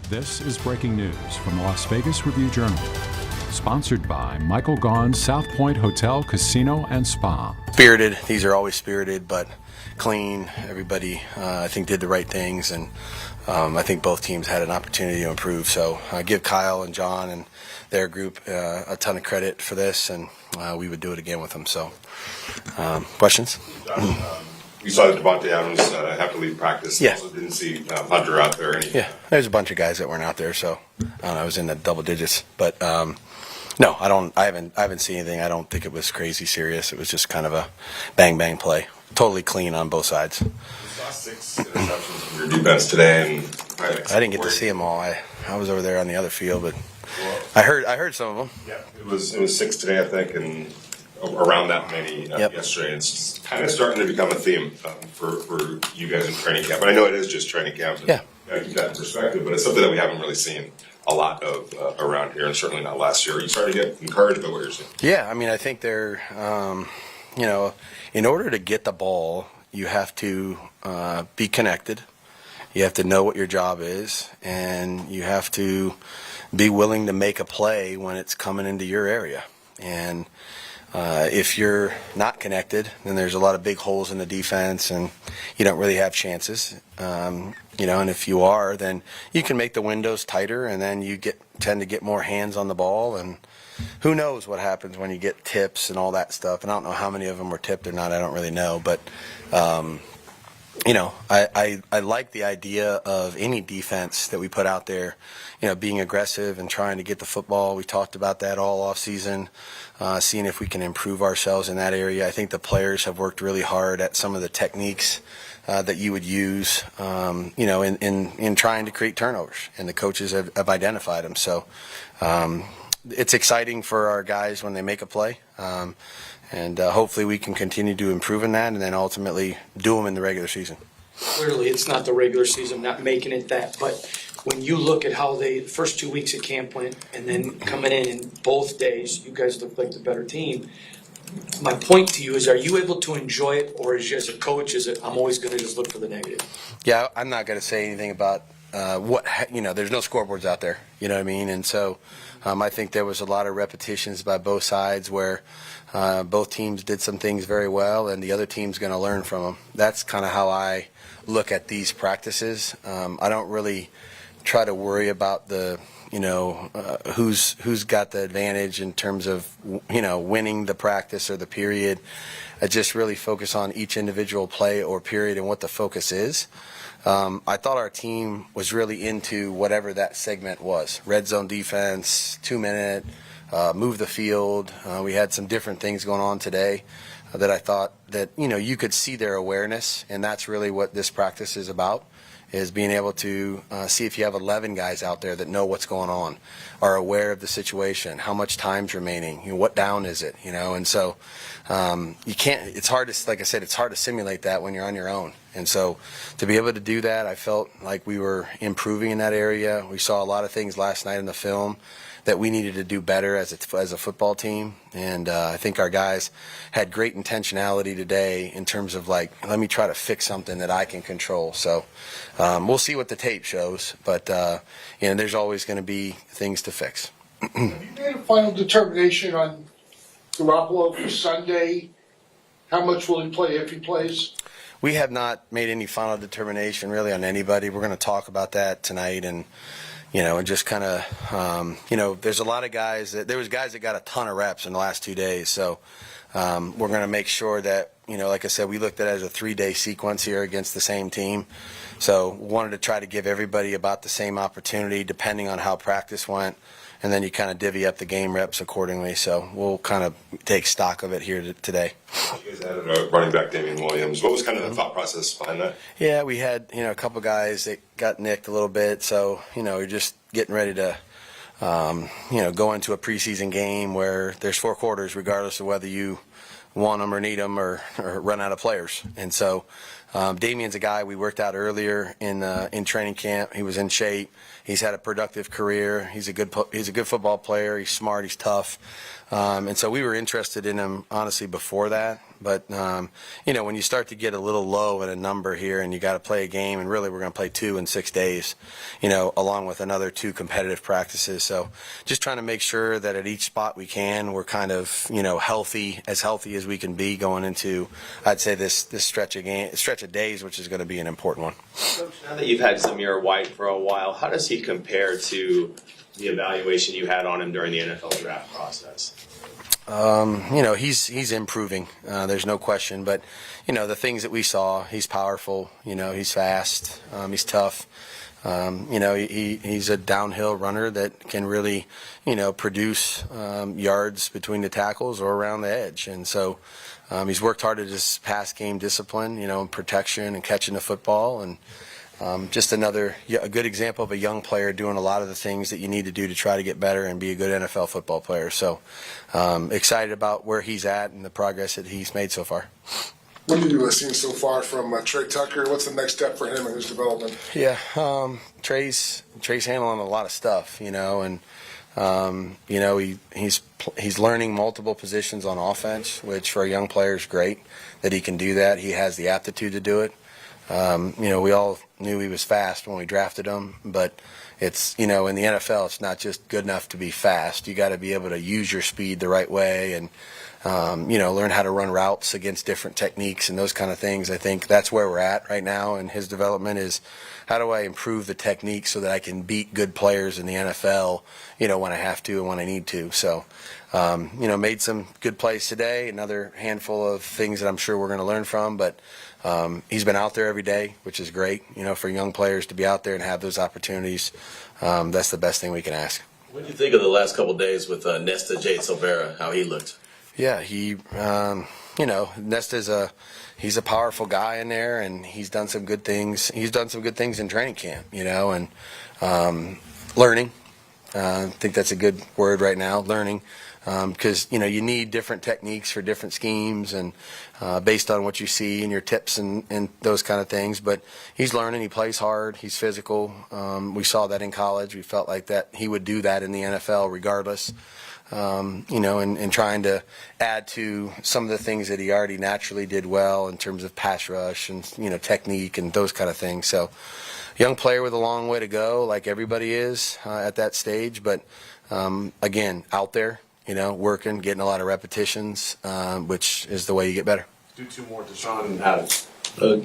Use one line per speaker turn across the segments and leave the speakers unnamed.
This is breaking news from the Las Vegas Review-Journal. Sponsored by Michael Gaughan's South Point Hotel, Casino, and Spa.
Spirited. These are always spirited, but clean. Everybody, I think, did the right things, and I think both teams had an opportunity to improve. So I give Kyle and John and their group a ton of credit for this, and we would do it again with them. So, questions?
You saw Davante Adams have to leave practice.
Yeah.
Also didn't see Hunter out there.
Yeah, there's a bunch of guys that weren't out there, so I was in the double digits. But no, I haven't seen anything. I don't think it was crazy serious. It was just kind of a bang bang play. Totally clean on both sides.
You saw 6 interceptions from your defense today, and
I didn't get to see them all. I was over there on the other field, but I heard some of them.
Yeah, it was 6 today, I think, and around that many yesterday. It's kind of starting to become a theme for you guys in training camp. And I know it is just training camp.
Yeah.
Keep that in perspective, but it's something that we haven't really seen a lot of around here, and certainly not last year. Are you starting to get encouraged by what you're seeing?
Yeah, I mean, I think they're, in order to get the ball, you have to be connected. You have to know what your job is, and you have to be willing to make a play when it's coming into your area. And if you're not connected, then there's a lot of big holes in the defense, and you don't really have chances. And if you are, then you can make the windows tighter, and then you tend to get more hands on the ball. And who knows what happens when you get tips and all that stuff. And I don't know how many of them were tipped or not. I don't really know, but I like the idea of any defense that we put out there, being aggressive and trying to get the football. We talked about that all off season, seeing if we can improve ourselves in that area. I think the players have worked really hard at some of the techniques that you would use, in trying to create turnovers, and the coaches have identified them. So it's exciting for our guys when they make a play. And hopefully we can continue to improve in that, and then ultimately do them in the regular season.
Clearly, it's not the regular season, not making it that. But when you look at how the first 2 weeks at camp went, and then coming in both days, you guys look like the better team. My point to you is, are you able to enjoy it, or as a coach, is it I'm always going to just look for the negative?
Yeah, I'm not going to say anything about there's no scoreboards out there, you know what I mean? And so I think there was a lot of repetitions by both sides where both teams did some things very well, and the other team's going to learn from them. That's kind of how I look at these practices. I don't really try to worry about the who's got the advantage in terms of winning the practice or the period. I just really focus on each individual play or period and what the focus is. I thought our team was really into whatever that segment was. Red zone defense, 2-minute, move the field. We had some different things going on today that I thought that, you could see their awareness, and that's really what this practice is about, is being able to see if you have 11 guys out there that know what's going on, are aware of the situation, how much time's remaining, what down is it, and so you can't, it's hard to, like I said, it's hard to simulate that when you're on your own. And so to be able to do that, I felt like we were improving in that area. We saw a lot of things last night in the film that we needed to do better as a football team. And I think our guys had great intentionality today in terms of let me try to fix something that I can control. So we'll see what the tape shows, but there's always going to be things to fix.
Have you made a final determination on Garoppolo for Sunday? How much will he play if he plays?
We have not made any final determination really on anybody. We're going to talk about that tonight, and and just kind of, there's a lot of guys there was guys that got a ton of reps in the last 2 days. So we're going to make sure that, like I said, we looked at it as a 3-day sequence here against the same team. So wanted to try to give everybody about the same opportunity depending on how practice went. And then you kind of divvy up the game reps accordingly. So we'll kind of take stock of it here today.
You guys added a running back, Damian Williams. What was kind of the thought process behind that?
Yeah, we had, a couple guys that got nicked a little bit. So, we're just getting ready to, go into a preseason game where there's 4 quarters, regardless of whether you want them or need them or run out of players. And so Damian's a guy we worked out earlier in training camp. He was in shape. He's had a productive career. He's a good football player. He's smart. He's tough. And so we were interested in him, honestly, before that. But, when you start to get a little low in a number here and you got to play a game, and really we're going to play 2 in 6 days, along with another 2 competitive practices. So just trying to make sure that at each spot we can, we're kind of, healthy as we can be going into, I'd say, this stretch of days, which is going to be an important one.
Coach, now that you've had Zamir White for a while, how does he compare to the evaluation you had on him during the NFL draft process?
He's improving. There's no question. But, the things that we saw, he's powerful. He's fast. He's tough. He's a downhill runner that can really, produce yards between the tackles or around the edge. And so he's worked hard at his pass game discipline, and protection and catching the football. And just a good example of a young player doing a lot of the things that you need to do to try to get better and be a good NFL football player. So excited about where he's at and the progress that he's made so far.
What have you seen so far from Trey Tucker? What's the next step for him in his development?
Yeah, Trey's handling a lot of stuff, and he's learning multiple positions on offense, which for a young player is great that he can do that. He has the aptitude to do it. We all knew he was fast when we drafted him, but it's, in the NFL, it's not just good enough to be fast. You got to be able to use your speed the right way and, learn how to run routes against different techniques and those kind of things. I think that's where we're at right now in his development is how do I improve the technique so that I can beat good players in the NFL, when I have to and when I need to. So, made some good plays today, another handful of things that I'm sure we're going to learn from, but he's been out there every day, which is great, for young players to be out there and have those opportunities. That's the best thing we can ask.
What do you think of the last couple of days with Nesta Jade Silvera, how he looked?
Yeah, he, Nesta's he's a powerful guy in there, and he's done some good things. He's done some good things in training camp, and learning. I think that's a good word right now, learning. Because, you need different techniques for different schemes and based on what you see and your tips and those kind of things. But he's learning. He plays hard. He's physical. We saw that in college. We felt like that he would do that in the NFL regardless, and trying to add to some of the things that he already naturally did well in terms of pass rush and, technique and those kind of things. So young player with a long way to go, like everybody is at that stage. But, again, out there. Working, getting a lot of repetitions, which is the way you get better.
Do 2 more, Deshaun Adams.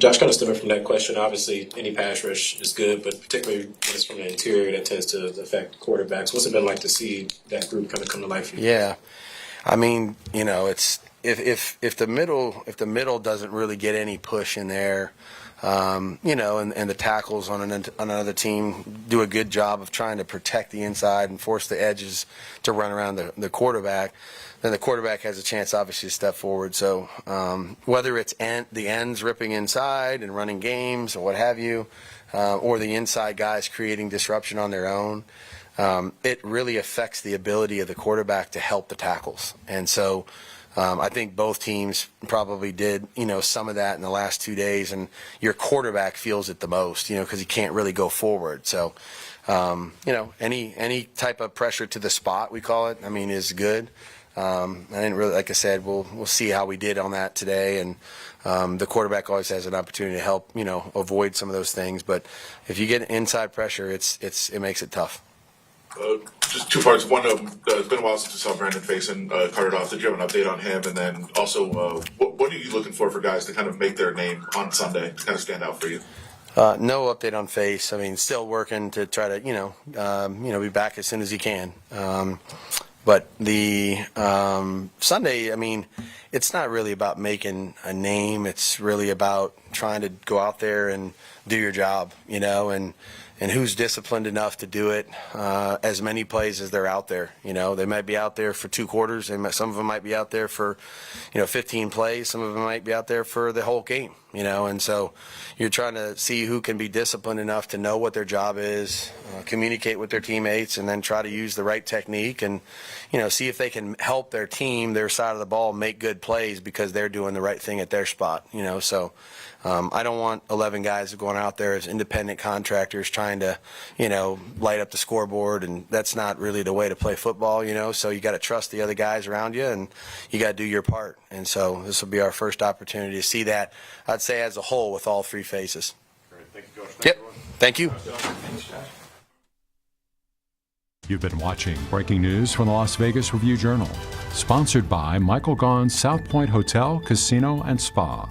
Josh, kind of stemming from that question, obviously any pass rush is good, but particularly when it's from the interior, that tends to affect quarterbacks. What's it been like to see that group kind of come to life for you?
Yeah, I mean, it's if the middle doesn't really get any push in there, and the tackles on another team do a good job of trying to protect the inside and force the edges to run around the quarterback, then the quarterback has a chance, obviously, to step forward. So whether it's the ends ripping inside and running games or what have you, or the inside guys creating disruption on their own, it really affects the ability of the quarterback to help the tackles. And so I think both teams probably did, some of that in the last 2 days, and your quarterback feels it the most, because he can't really go forward. So, any type of pressure to the spot, we call it, is good. I didn't really, like I said, we'll see how we did on that today, and the quarterback always has an opportunity to help, avoid some of those things. But if you get inside pressure, it makes it tough.
Just 2 parts. One, it's been a while since we saw Brandon Faison carted off. Did you have an update on him? And then also, what are you looking for guys to kind of make their name on Sunday to kind of stand out for you?
No update on Face. Still working to try to, be back as soon as he can. But the Sunday, it's not really about making a name. It's really about trying to go out there and do your job, and who's disciplined enough to do it as many plays as they're out there. They might be out there for 2 quarters. Some of them might be out there for, 15 plays. Some of them might be out there for the whole game, And so you're trying to see who can be disciplined enough to know what their job is, communicate with their teammates, and then try to use the right technique and, see if they can help their team, their side of the ball, make good plays because they're doing the right thing at their spot, you know. So I don't want 11 guys going out there as independent contractors trying to, you know, light up the scoreboard, and that's not really the way to play football, you know. So you got to trust the other guys around you, and you got to do your part. And so this will be our first opportunity to see that, I'd say, as a whole with all three faces.
Great. Thank you, Coach.
Yep. Thank you.
You've been watching Breaking News from the Las Vegas Review-Journal, sponsored by Michael Gaughan's South Point Hotel, Casino, and Spa.